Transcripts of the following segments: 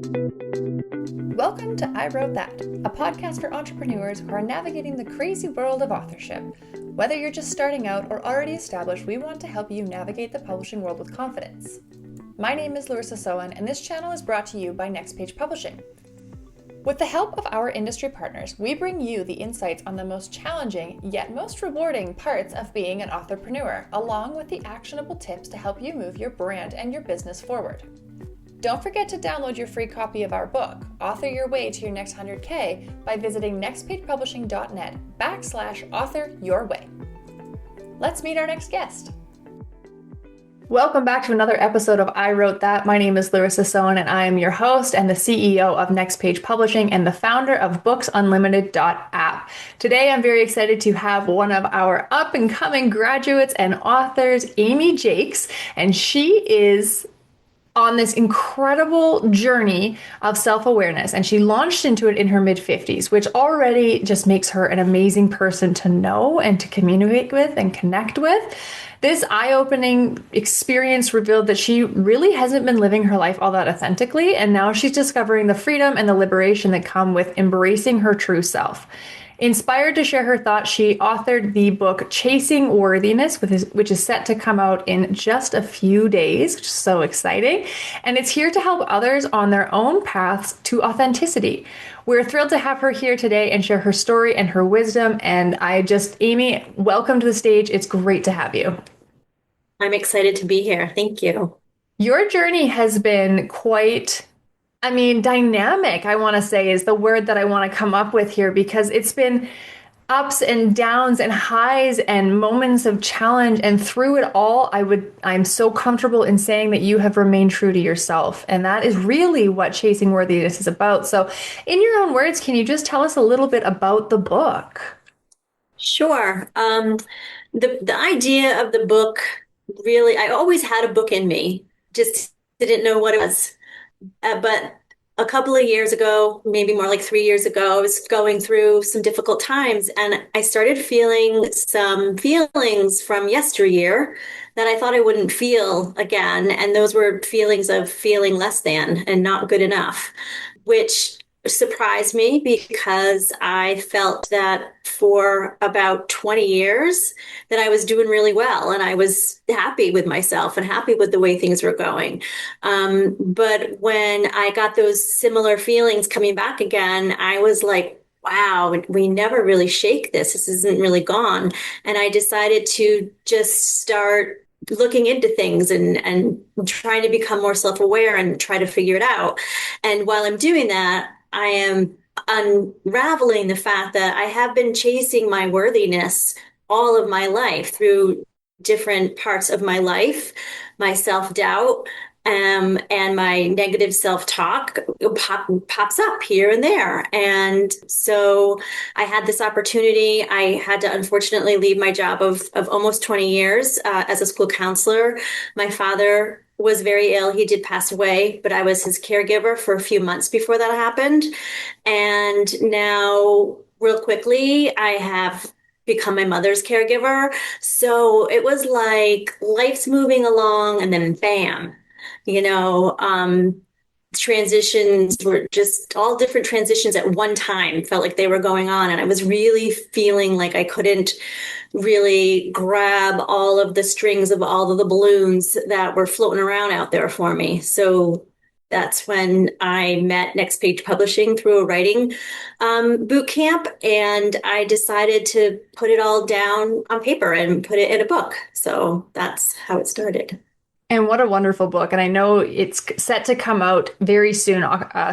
Welcome to I Wrote That, a podcast for entrepreneurs who are navigating the crazy world of authorship. Whether you're just starting out or already established, we want to help you navigate the publishing world with confidence. My name is Larissa Soehn, and this channel is brought to you by Next Page Publishing. With the help of our industry partners, we bring you the insights on the most challenging, yet most rewarding parts of being an authorpreneur, along with the actionable tips to help you move your brand and your business forward. Don't forget to download your free copy of our book, Author Your Way to Your Next 100K, by visiting nextpagepublishing.net/author-your-way. Let's meet our next guest. Welcome back to another episode of I Wrote That. My name is Larissa Soehn, and I am your host and the CEO of Next Page Publishing and the founder of BooksUnlimited.app. Today, I'm very excited to have one of our up-and-coming graduates and authors, Amy Jacques, and she is on this incredible journey of self-awareness, and she launched into it in her mid-50s, which already just makes her an amazing person to know and to communicate with and connect with. This eye-opening experience revealed that she really hasn't been living her life all that authentically, and now she's discovering the freedom and the liberation that come with embracing her true self. Inspired to share her thoughts, she authored the book Chasing Worthiness, which is set to come out in just a few days, which is so exciting. And it's here to help others on their own paths to authenticity. We're thrilled to have her here today and share her story and her wisdom. And Amy, welcome to the stage. It's great to have you. I'm excited to be here. Thank you. Your journey has been quite dynamic, I want to say, is the word that I want to come up with here, because it's been ups and downs and highs and moments of challenge. And through it all, I'm so comfortable in saying that you have remained true to yourself. And that is really what Chasing Worthiness is about. So in your own words, can you just tell us a little bit about the book? Sure. The idea of the book, really, I always had a book in me, just didn't know what it was. But a couple of years ago, maybe more like 3 years ago, I was going through some difficult times, and I started feeling some feelings from yesteryear that I thought I wouldn't feel again. And those were feelings of feeling less than and not good enough, which surprised me because I felt that for about 20 years that I was doing really well and I was happy with myself and happy with the way things were going. But when I got those similar feelings coming back again, I was like, wow, we never really shake this. This isn't really gone. And I decided to just start looking into things and trying to become more self-aware and try to figure it out. And while I'm doing that, I am unraveling the fact that I have been chasing my worthiness all of my life through different parts of my life, my self-doubt, and my negative self-talk pops up here and there. And so I had this opportunity. I had to unfortunately leave my job of almost 20 years as a school counselor. My father was very ill. He did pass away, but I was his caregiver for a few months before that happened. And now, real quickly, I have become my mother's caregiver. So it was like life's moving along, and then bam, you know, transitions were just all different transitions at one time, felt like they were going on. And I was really feeling like I couldn't really grab all of the strings of all of the balloons that were floating around out there for me. So that's when I met Next Page Publishing through a writing boot camp, and I decided to put it all down on paper and put it in a book. So that's how it started. And what a wonderful book. And I know it's set to come out very soon.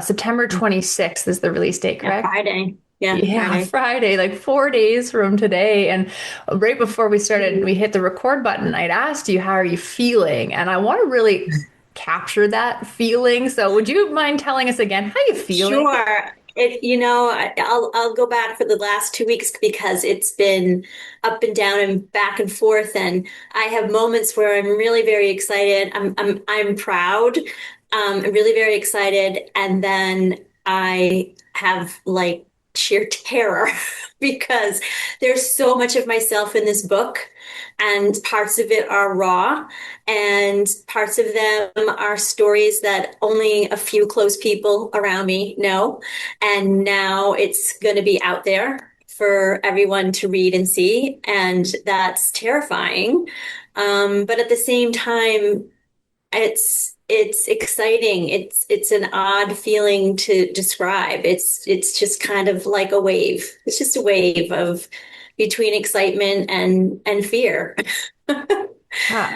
September 26th is the release date, Yeah, correct? Friday. Yeah, Yeah, Friday. Friday, like 4 days from today. And right before we started, we hit the record button. I'd asked you, how are you feeling? And I want to really capture that feeling. So would you mind telling us again, how you feeling? Sure. I'll go back for the last 2 weeks because it's been up and down and back and forth, and I have moments where I'm really very excited. I'm proud. I'm really very excited, and then I have like sheer terror because there's so much of myself in this book, and parts of it are raw, and parts of them are stories that only a few close people around me know. And now it's going to be out there for everyone to read and see, and that's terrifying. But at the same time, it's exciting. It's an odd feeling to describe. It's just kind of like a wave. It's just a wave of between excitement and fear. Yeah.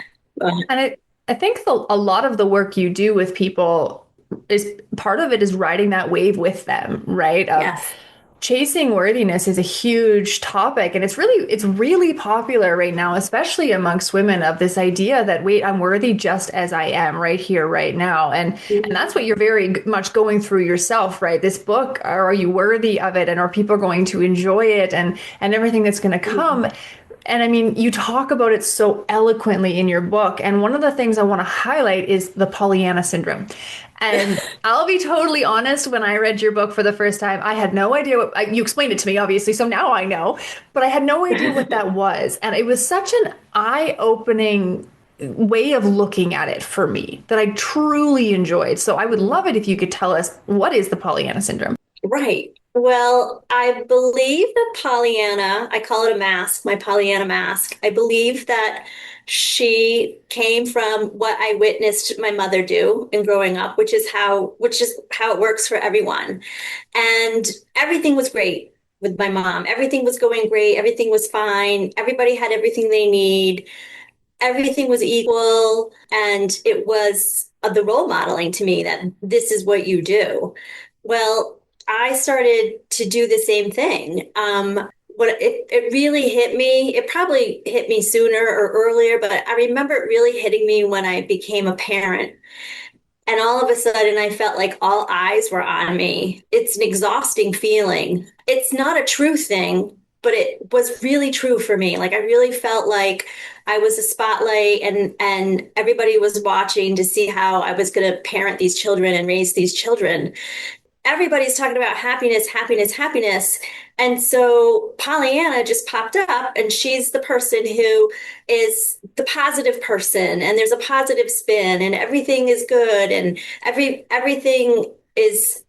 And I think a lot of the work you do with people is part of it is riding that wave with them, right? Yes. Chasing worthiness is a huge topic, and it's really popular right now, especially amongst women, of this idea that, wait, I'm worthy just as I am right here, right now. And that's what you're very much going through yourself, right? This book, are you worthy of it, and are people going to enjoy it, and everything that's going to come. And I mean, you talk about it so eloquently in your book. And one of the things I want to highlight is the Pollyanna syndrome. And I'll be totally honest, when I read your book for the first time, I had no idea you explained it to me, obviously, so now I know, but I had no idea what that was. And it was such an eye-opening way of looking at it for me that I truly enjoyed. So I would love it if you could tell us, what is the Pollyanna syndrome? Right. Well, I believe that Pollyanna, I call it a mask, my Pollyanna mask. I believe that she came from what I witnessed my mother do in growing up, which is how it works for everyone. And everything was great with my mom. Everything was going great. Everything was fine. Everybody had everything they need. Everything was equal. And it was the role modeling to me that this is what you do. Well, I started to do the same thing. It really hit me. It probably hit me sooner or earlier, but I remember it really hitting me when I became a parent. And all of a sudden, I felt like all eyes were on me. It's an exhausting feeling. It's not a true thing, but it was really true for me. Like I really felt like I was a spotlight, and everybody was watching to see how I was going to parent these children and raise these children. Everybody's talking about happiness, happiness, happiness. And so Pollyanna just popped up, and she's the person who is the positive person, and there's a positive spin, and everything is good, and everything is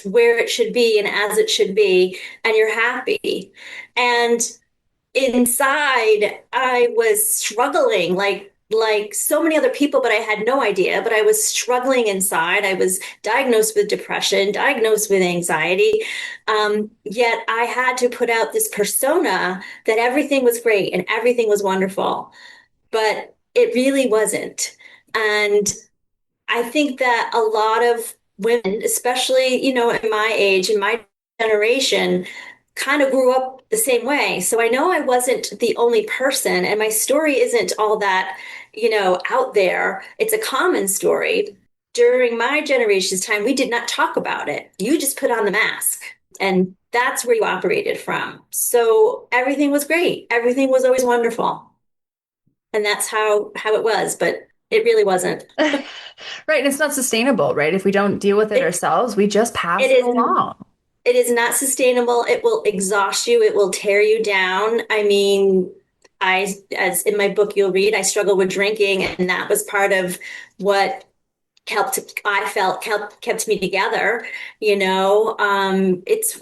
where it should be and as it should be, and you're happy. And inside I was struggling like so many other people, but I had no idea. But I was struggling inside. I was diagnosed with depression, diagnosed with anxiety. Yet I had to put out this persona that everything was great and everything was wonderful, but it really wasn't. And I think that a lot of women, especially, in my age, in my generation, kind of grew up the same way. So I know I wasn't the only person, and my story isn't all that, out there. It's a common story. During my generation's time, we did not talk about it. You just put on the mask, and that's where you operated from. So everything was great. Everything was always wonderful. And that's how it was, but it really wasn't. Right. And it's not sustainable, right? If we don't deal with it It, ourselves, we just it pass it is along. it is not sustainable. It will exhaust you. It will tear you down. I mean, as in my book you'll read, I struggled with drinking, and that was part of what I felt kept me together. Was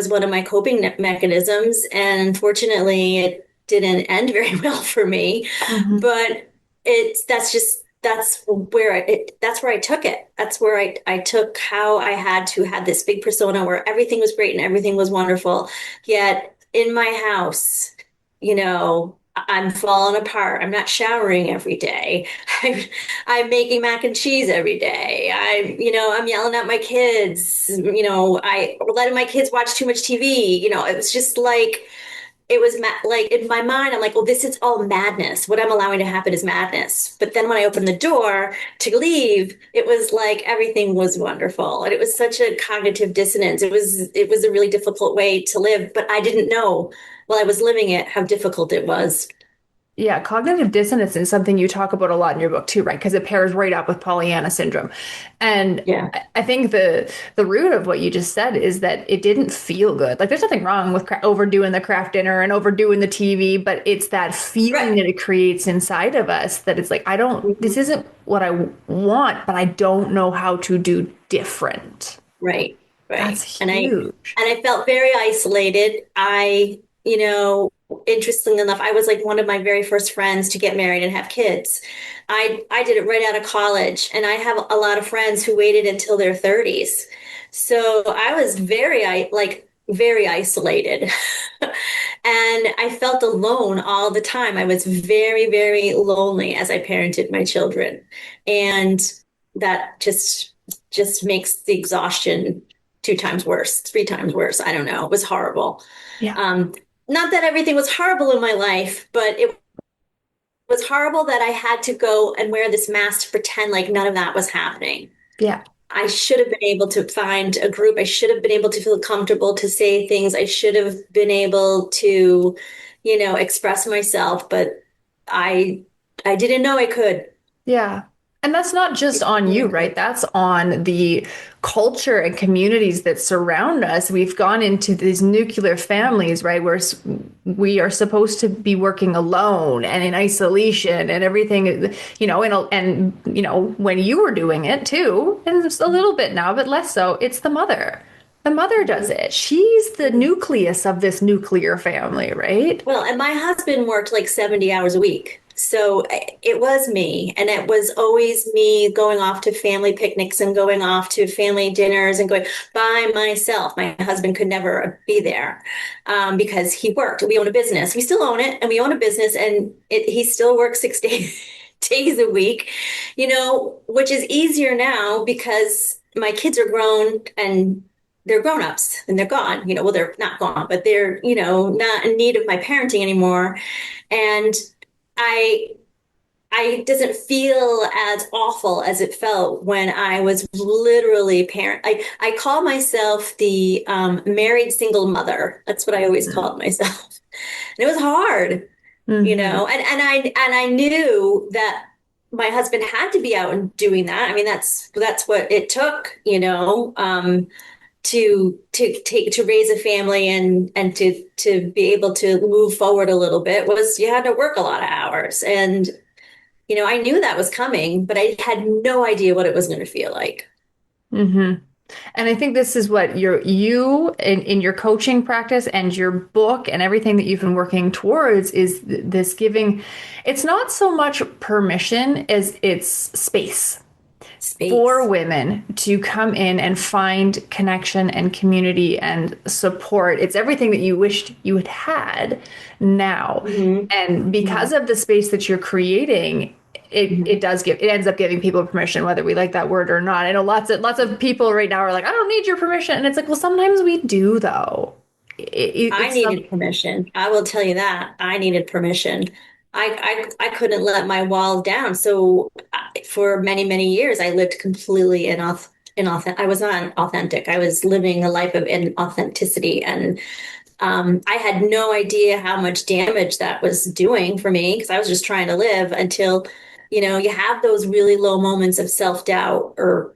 one of my coping mechanisms, and unfortunately, it didn't end very well for me. Mhm. But that's where I took it. That's where I took how I had this big persona where everything was great and everything was wonderful. Yet in my house, I'm falling apart. I'm not showering every day. I'm making mac and cheese every day. I'm yelling at my kids. I letting my kids watch too much TV. It was just like like in my mind, I'm like, well, this is all madness. What I'm allowing to happen is madness. But then when I opened the door to leave, it was like everything was wonderful. And it was such a cognitive dissonance. It was a really difficult way to live, but I didn't know while I was living it how difficult it was. Yeah, cognitive dissonance is something you talk about a lot in your book too, right? Because it pairs right up with Pollyanna syndrome. And Yeah. I think the root of what you just said is that it didn't feel good. Like there's nothing wrong with overdoing the craft dinner and overdoing the TV, but it's that feeling Right. that it creates inside of us that it's like, I don't, this Mhm. isn't what I want, but I don't know how to do different. Right. That's Right. huge. And I felt very isolated. Interestingly enough, I was like one of my very first friends to get married and have kids. I did it right out of college, and I have a lot of friends who waited until their 30s. So I was very isolated. And I felt alone all the time. I was very, very lonely as I parented my children. And that just makes the exhaustion two times worse, three times worse. I don't know. It was horrible. Yeah. Um, Not that everything was horrible in my life, but it was horrible that I had to go and wear this mask to pretend like none of that was happening. Yeah. I should have been able to find a group. I should have been able to feel comfortable to say things. I should have been able to, express myself, but I I didn't know I could. Yeah. And that's not just Didn't on know you, I right? could. That's on the culture and communities that surround us. We've gone into these nuclear families, right? Where we are supposed to be working alone and in isolation and everything, when you were doing it too, and it's a little bit now, but less so, it's the mother. The mother does it. She's the nucleus of this nuclear family, right? Well, and my husband worked like 70 hours a week. So it was me. And it was always me going off to family picnics and going off to family dinners and going by myself. My husband could never be there because he worked. We own a business. We still own it and we own a business and he still works 6 days, days a week, which is easier now because my kids are grown and they're grown-ups and they're gone, well, they're not gone, but they're, not in need of my parenting anymore. And I I doesn't feel as awful as it felt when I was literally parent. I call myself the married single mother. That's what I always called myself. And it was hard, Mm-hmm. and I knew that my husband had to be out and doing that. I mean, that's what it took, to raise a family and to be able to move forward a little bit was you had to work a lot of hours. And I knew that was coming, but I had no idea what it was going to feel like. Mm-hmm. And I think this is what you in your coaching practice and your book and everything that you've been working towards is this giving, it's not so much permission as it's space for Space. women to come in and find connection and community and support. It's everything that you wished you had had now. Hmm. And because Hmm. of the space that you're creating, it Hmm. does give, it ends up giving people permission, whether we like that word or not. I know lots of people right now are like, I don't need your permission. And it's like, well, sometimes we do though. I It's some, needed permission. I will tell you that. I needed permission. I couldn't let my walls down. So for many, many years, I lived completely inauthentic. I was not authentic. I was living a life of inauthenticity. And I had no idea how much damage that was doing for me because I was just trying to live until, you have those really low moments of self-doubt or,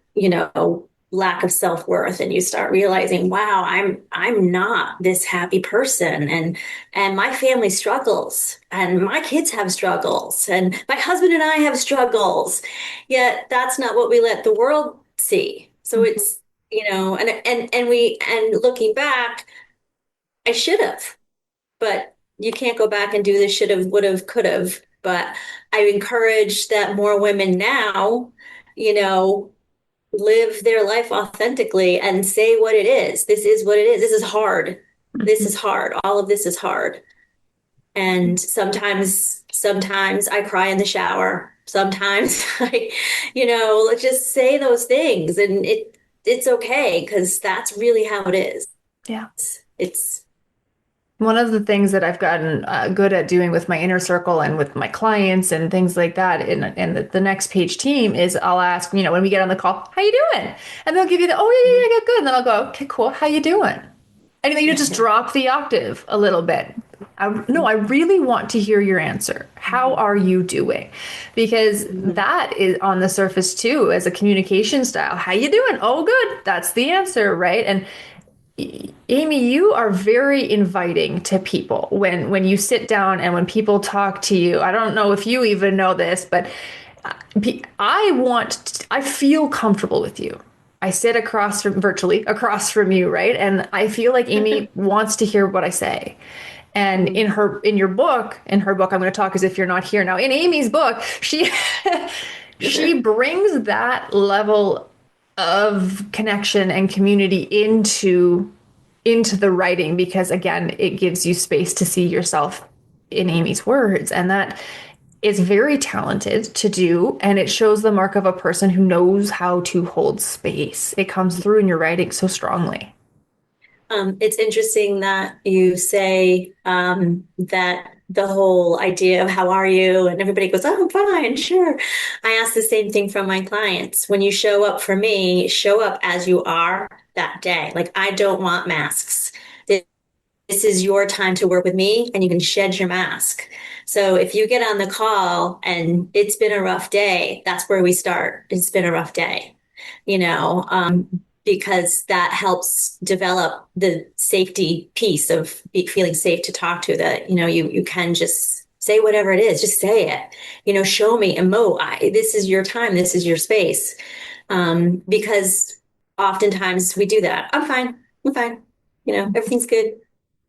lack of self-worth and you start realizing, wow, I'm not this happy person and my family struggles and my kids have struggles and my husband and I have struggles. Yet that's not what we let the world see. So it's, and looking back, I should have, but you can't go back and do the should have, would have, could have. But I encourage that more women now, you know, live their life authentically and say what it is. This is what it is. This is hard. This is hard. All of this is hard. And sometimes I cry in the shower. Sometimes let's just say those things and it's okay because that's really how it is. yeah. It's One of the things that I've gotten good at doing with my inner circle and with my clients and things like that in the next page team is I'll ask, when we get on the call, how you doing? And they'll give you the, oh yeah, yeah, yeah, good. And then I'll go, okay, cool. How you doing? And you just drop the octave a little bit. I really want to hear your answer. How are you doing? Because that is on the surface too as a communication style. How you doing? Oh, good. That's the answer, right? And Amy, you are very inviting to people when you sit down and when people talk to you. I don't know if you even know this, but I feel comfortable with you. I sit virtually across from you, right? And I feel like Amy wants to hear what I say. And in her book, I'm going to talk as if you're not here now. In Amy's book, she brings that level of connection and community into the writing because again, it gives you space to see yourself in Amy's words, and that is very talented to do, and it shows the mark of a person who knows how to hold space. It comes through in your writing so strongly. It's interesting that you say that the whole idea of how are you, and everybody goes, oh, I'm fine, sure. I ask the same thing from my clients. When you show up for me, show up as you are that day. Like, I don't want masks. This is your time to work with me, and you can shed your mask. So if you get on the call and it's been a rough day, that's where we start. It's been a rough day, because that helps develop the safety piece of feeling safe to talk to, that, you can just say whatever it is, just say it, show me, this is your time. This is your space. Because oftentimes we do that. I'm fine. Everything's good.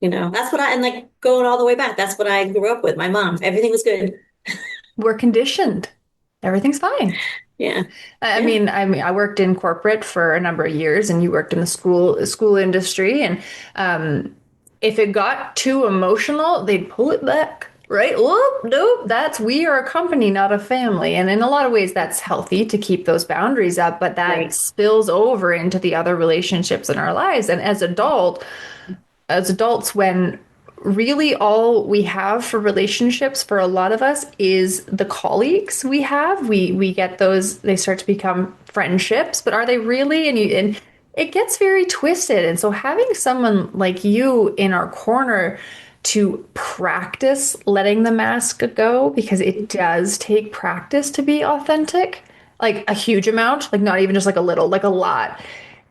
That's what and like going all the way back, that's what I grew up with. My mom, everything was good. We're conditioned. Everything's fine. Yeah. I mean, I worked in corporate for a number of years, and you worked in the school industry. And if it got too emotional, they'd pull it back, right? Oh, nope, we are a company, not a family. And in a lot of ways, that's healthy to keep those boundaries up, but that spills over into the other relationships in our lives. And as adults, when really all we have for relationships for a lot of us is the colleagues we have, we get those, they start to become friendships, but are they really? And it gets very twisted. And so having someone like you in our corner to practice letting the mask go, because it does take practice to be authentic, like a huge amount, like not even just like a little, like a lot.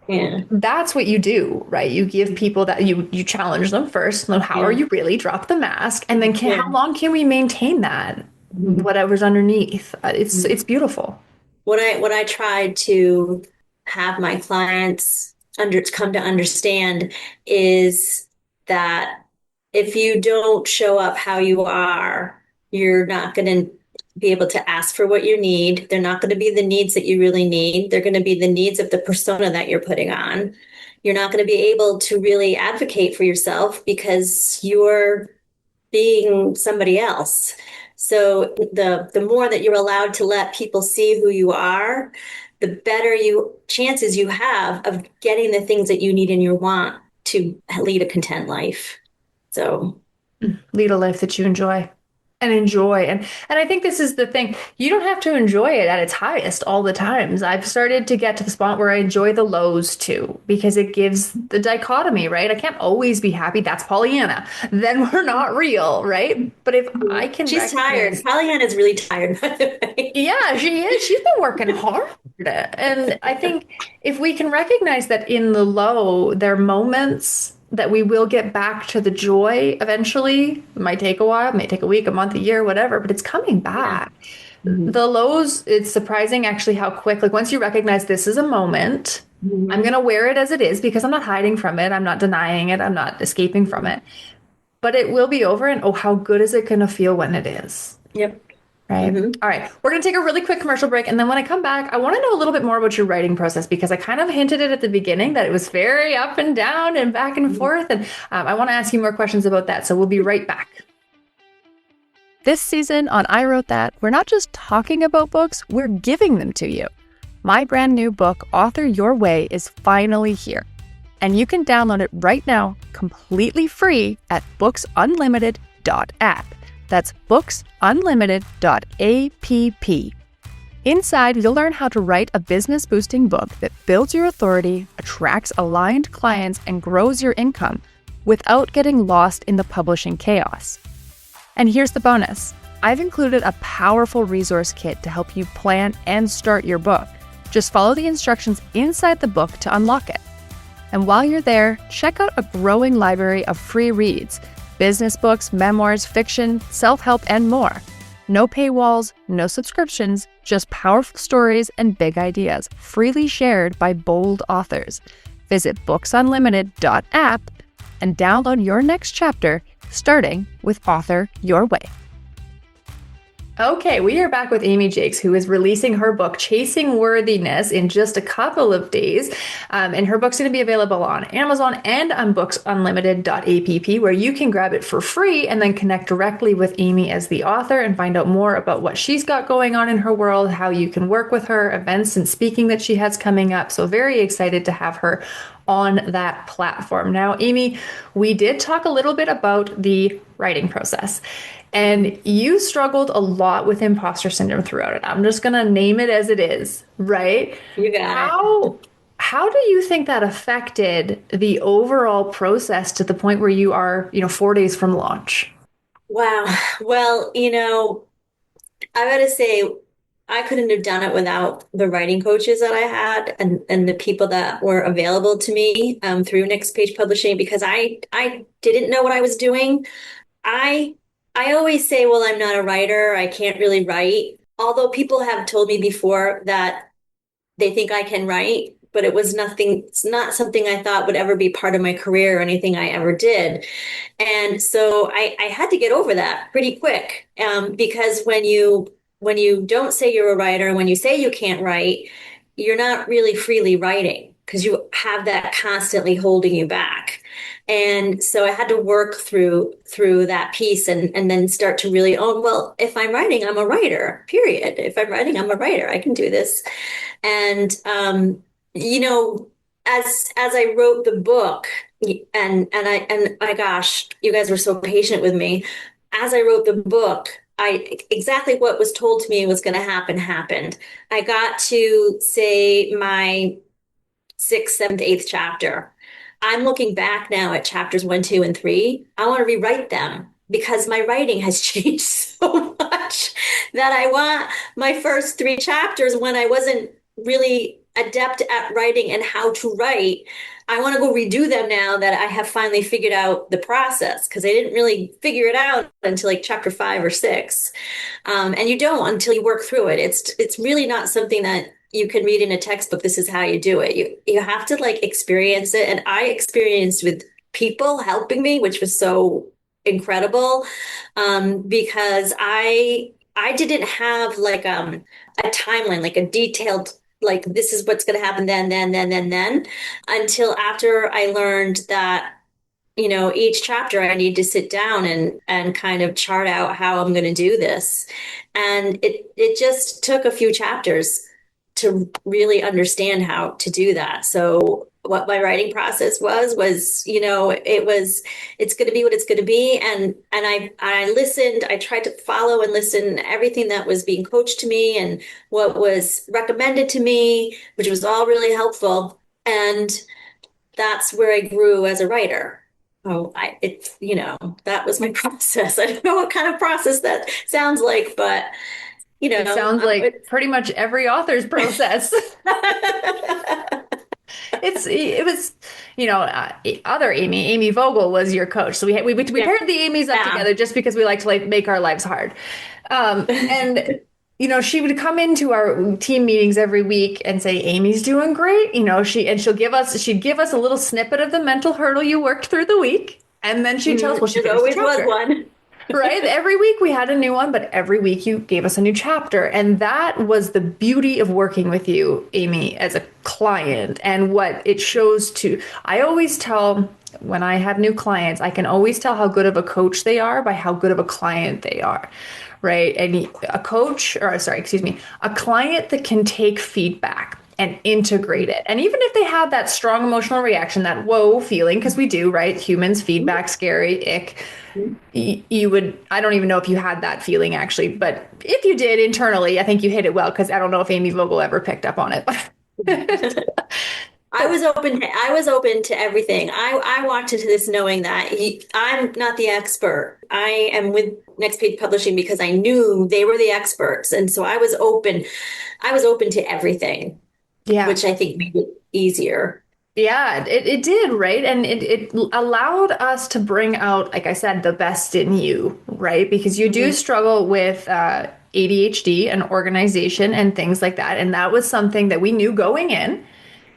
Yeah. That's what you do, right? You give people that you challenge them first. How are you really? Drop the mask. And then how long can we maintain that? Whatever's underneath. It's beautiful. What I tried to have my clients come to understand is that if you don't show up how you are, you're not going to be able to ask for what you need. They're not going to be the needs that you really need. They're going to be the needs of the persona that you're putting on. You're not going to be able to really advocate for yourself because you're being somebody else. So the more that you're allowed to let people see who you are, the better chances you have of getting the things that you need and you want to lead a content life. So lead a life that you enjoy. And I think this is the thing. You don't have to enjoy it at its highest all the times. I've started to get to the spot where I enjoy the lows too, because it gives the dichotomy, right? I can't always be happy. That's Pollyanna. Then we're not real, right? But if I can She's tired. Pollyanna's really tired, by the way. Yeah, she is. She's been working hard. And I think if we can recognize that in the low, there are moments that we will get back to the joy eventually. It might take a while, it may take a week, a month, a year, whatever, but it's coming back. The lows, it's surprising actually how quick, like once you recognize this is a moment, I'm going to wear it as it is because I'm not hiding from it. I'm not denying it. I'm not escaping from it, but it will be over. And oh, how good is it going to feel when it is? Yep. Right. All right. We're going to take a really quick commercial break. And then when I come back, I want to know a little bit more about your writing process, because I kind of hinted it at the beginning that it was very up and down and back and forth. And I want to ask you more questions about that. So we'll be right back. This season on I Wrote That, we're not just talking about books, we're giving them to you. My brand new book, Author Your Way, is finally here. And you can download it right now, completely free at booksunlimited.app. That's booksunlimited.app. Inside, you'll learn how to write a business-boosting book that builds your authority, attracts aligned clients, and grows your income, without getting lost in the publishing chaos. And here's the bonus. I've included a powerful resource kit to help you plan and start your book. Just follow the instructions inside the book to unlock it. And while you're there, check out a growing library of free reads, business books, memoirs, fiction, self-help, and more. No paywalls, no subscriptions, just powerful stories and big ideas, freely shared by bold authors. Visit booksunlimited.app and download your next chapter, starting with Author Your Way. Okay, we are back with Amy Jacques, who is releasing her book, Chasing Worthiness, in just a couple of days. And her book's going to be available on Amazon and on booksunlimited.app, where you can grab it for free and then connect directly with Amy as the author and find out more about what she's got going on in her world, how you can work with her, events and speaking that she has coming up. So very excited to have her on that platform. Now, Amy, we did talk a little bit about the writing process. And you struggled a lot with imposter syndrome throughout it. I'm just going to name it as it is, right? You got it. How do you think that affected the overall process to the point where you are, 4 days from launch? Wow. Well, I gotta say, I couldn't have done it without the writing coaches that I had and the people that were available to me through Next Page Publishing, because I didn't know what I was doing. I I always say, well, I'm not a writer. I can't really write. Although people have told me before that they think I can write, but it's not something I thought would ever be part of my career or anything I ever did. And so I had to get over that pretty quick, because when you don't say you're a writer, when you say you can't write, you're not really freely writing because you have that constantly holding you back. And so I had to work through that piece and then start to really own, well, if I'm writing, I'm a writer, period. If I'm writing, I'm a writer. I can do this. And you know, as I wrote the book, and I gosh, you guys were so patient with me. As I wrote the book, I exactly what was told to me was going to happen happened. I got to say my sixth, seventh, eighth chapter. I'm looking back now at chapters 1, 2, and 3. I want to rewrite them because my writing has changed so much that I want my first 3 chapters, when I wasn't really adept at writing and how to write, I want to go redo them now that I have finally figured out the process, because I didn't really figure it out until like chapter 5 or 6. And you don't until you work through it. It's really not something that you can read in a textbook. This is how you do it. You have to like experience it. And I experienced with people helping me, which was so incredible, because I didn't have like a timeline, like a detailed, like this is what's going to happen then, until after I learned that, each chapter I need to sit down and kind of chart out how I'm going to do this. And it just took a few chapters to really understand how to do that. So what my writing process was, it's going to be what it's going to be. And I listened, I tried to follow and listen everything that was being coached to me and what was recommended to me, which was all really helpful. And that's where I grew as a writer. Oh, that was my process. I don't know what kind of process that sounds like, but it sounds like pretty much every author's process. It was, other Amy Vogel was your coach. So we paired the Amy's up together just because we like to make our lives hard. And she would come into our team meetings every week and say, Amy's doing great. She'd give us a little snippet of the mental hurdle you worked through the week. And then she'd tell us, well, she always was one. Right? Every week we had a new one, but every week you gave us a new chapter. And that was the beauty of working with you, Amy, as a client, and what it shows to. I always tell, when I have new clients, I can always tell how good of a coach they are by how good of a client they are. Right? And a client that can take feedback and integrate it. And even if they have that strong emotional reaction, that whoa feeling, because we do, right? Humans, feedback, scary, ick. You would, I don't even know if you had that feeling actually, but if you did internally, I think you hit it well, because I don't know if Amy Vogel ever picked up on it. I was open to everything. I walked into this knowing that I'm not the expert. I am with Next Page Publishing because I knew they were the experts. And so I was open. I was open to everything, Yeah. which I think made it easier. Yeah, it did, right? And it allowed us to bring out, like I said, the best in you, right? Because you do Mhm. struggle with ADHD and organization and things like that. And that was something that we knew going in.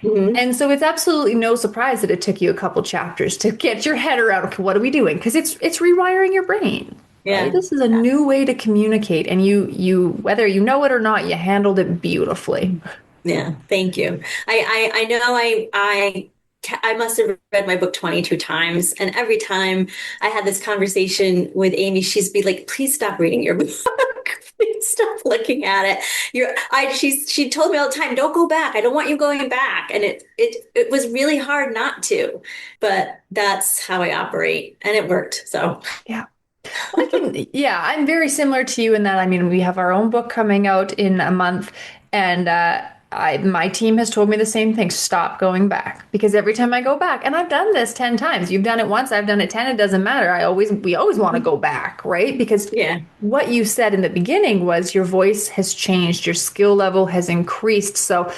Mhm. And so it's absolutely no surprise that it took you a couple chapters to get your head around, okay, what are we doing? Because it's rewiring your brain, right? Yeah. This is a new way to communicate, and you whether you know it or not, you handled it beautifully. Yeah, thank you. I know I must have read my book 22 times, and every time I had this conversation with Amy, she'd be like, "Please stop reading your book. Please stop looking at it." She told me all the time, "Don't go back. I don't want you going back." And it was really hard not to, but that's how I operate, and it worked. So, Yeah. Yeah, I'm very similar to you in that. I mean, we have our own book coming out in a month, and my team has told me the same thing. Stop going back because every time I go back, and I've done this 10 times. You've done it once, I've done it 10. It doesn't matter. We always want to go back, right? Because yeah. what you said in the beginning was your voice has changed, your skill level has increased. So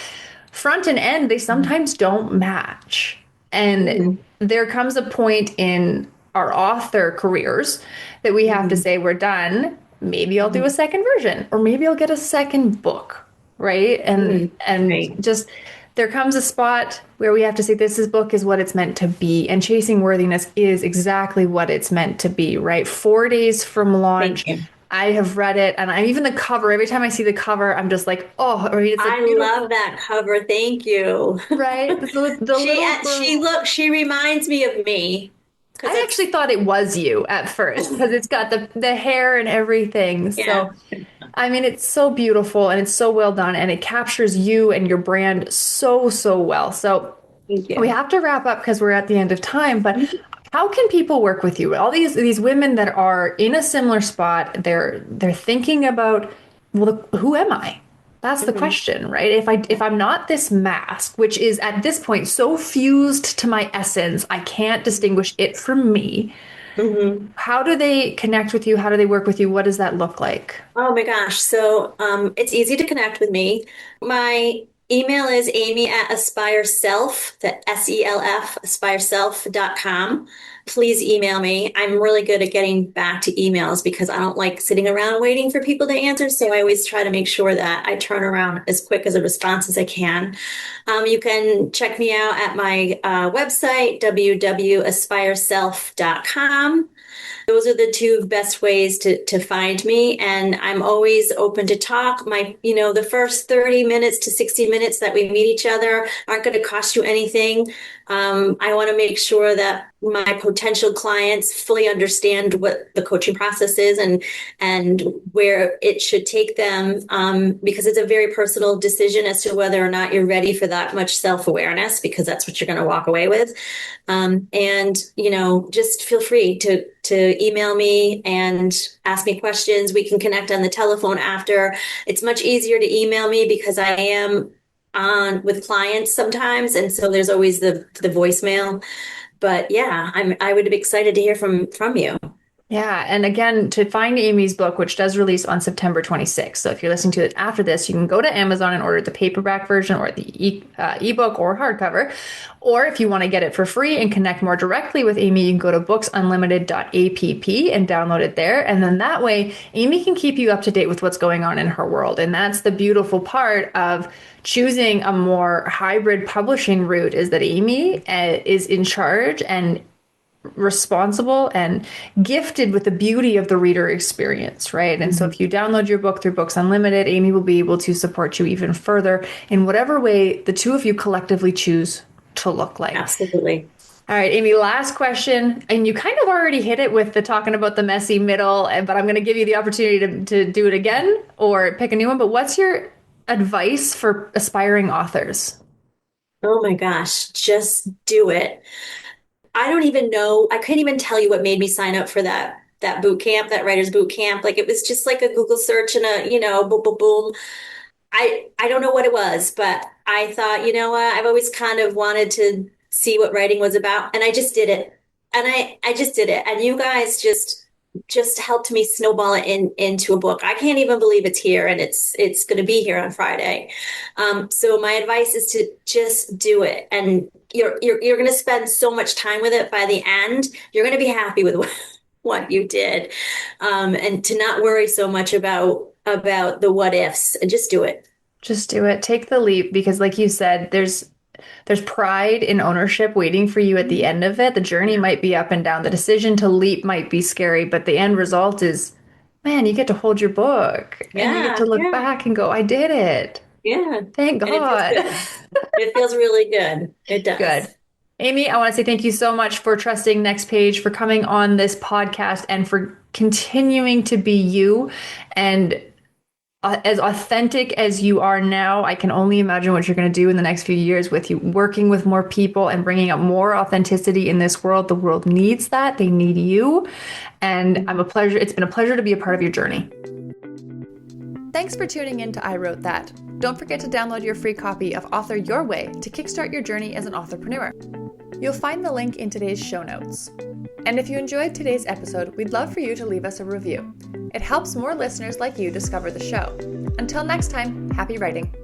front and end, they sometimes don't match. And Mhm. there comes a point in our author careers that we have to Mhm. say, we're done. Maybe I'll do a Mhm. second version, or maybe I'll get a second book, right? Mhm. And Right. just there comes a spot where we have to say book is what it's meant to be, and Chasing Worthiness is exactly what it's meant to be, right? 4 days from Thank launch. you. I have read it, and I'm even the cover. Every time I see the cover, I'm just like, oh, I mean, it's a I love beautiful, that cover. Thank you. right? The little girl. She reminds me of me because I that's actually thought it was you at first because it's got the hair and everything. yeah. So, I mean, it's so beautiful and it's so well done and it captures you and your brand so well. So, Thank we you. have to wrap up because we're at the end of time, but how can people work with you? All these women that are in a similar spot, they're thinking about, well, who am I? That's the Mhm. question, right? If I'm not this mask, which is at this point so fused to my essence, I can't distinguish it from me. Mhm. How do they connect with you? How do they work with you? What does that look like? Oh my gosh. So it's easy to connect with me. My email is Amy at AspireSelf, the SELF, aspireself.com. Please email me. I'm really good at getting back to emails because I don't like sitting around waiting for people to answer. So I always try to make sure that I turn around as quick as a response as I can. You can check me out at my website, www.aspireself.com. Those are the two best ways to find me. And I'm always open to talk. The first 30 minutes to 60 minutes that we meet each other aren't going to cost you anything. I want to make sure that my potential clients fully understand what the coaching process is and where it should take them, because it's a very personal decision as to whether or not you're ready for that much self-awareness, because that's what you're going to walk away with. And just feel free to email me and ask me questions. We can connect on the telephone after. It's much easier to email me because I am on with clients sometimes, and so there's always the voicemail. But yeah, I would be excited to hear from you. Yeah, and again, to find Amy's book, which does release on September 26th. So if you're listening to it after this, you can go to Amazon and order the paperback version or the ebook or hardcover. Or if you want to get it for free and connect more directly with Amy, you can go to booksunlimited.app and download it there. And then that way, Amy can keep you up to date with what's going on in her world. And that's the beautiful part of choosing a more hybrid publishing route is that Amy is in charge and responsible and gifted with the beauty of the reader experience, right? And so Mhm. if you download your book through Books Unlimited, Amy will be able to support you even further in whatever way the two of you collectively choose to look like. Absolutely. All right, Amy, last question. And you kind of already hit it with the talking about the messy middle, but I'm going to give you the opportunity to do it again or pick a new one. But what's your advice for aspiring authors? Oh my gosh, just do it. I don't even know. I couldn't even tell you what made me sign up for that boot camp, that writer's boot camp. Like it was just like a Google search and a, boom, boom, boom. I don't know what it was, but I thought, you know what, I've always kind of wanted to see what writing was about, and I just did it. And I just did it. And you guys just helped me snowball it into a book. I can't even believe it's here, and it's going to be here on Friday. So my advice is to just do it, and you're going to spend so much time with it. By the end, you're going to be happy with what you did, and to not worry so much about the what ifs, and just do it. Just do it. Take the leap because like you said, there's pride in ownership waiting for you at the end of it. The journey might be up and down. The decision to leap might be scary, but the end result is, man, you get to hold your book and you get to Yeah, look yeah, back and go, I did it. yeah. Thank And it feels God. good. It feels really good. It Good. does. Amy, I want to say thank you so much for trusting Next Page, for coming on this podcast, and for continuing to be you. And as authentic as you are now, I can only imagine what you're going to do in the next few years with you working with more people and bringing up more authenticity in this world. The world needs that. They need you. And it's been a pleasure to be a part of your journey. Thanks for tuning in to I Wrote That. Don't forget to download your free copy of Author Your Way to kickstart your journey as an entrepreneur. You'll find the link in today's show notes. And if you enjoyed today's episode, we'd love for you to leave us a review. It helps more listeners like you discover the show. Until next time, happy writing.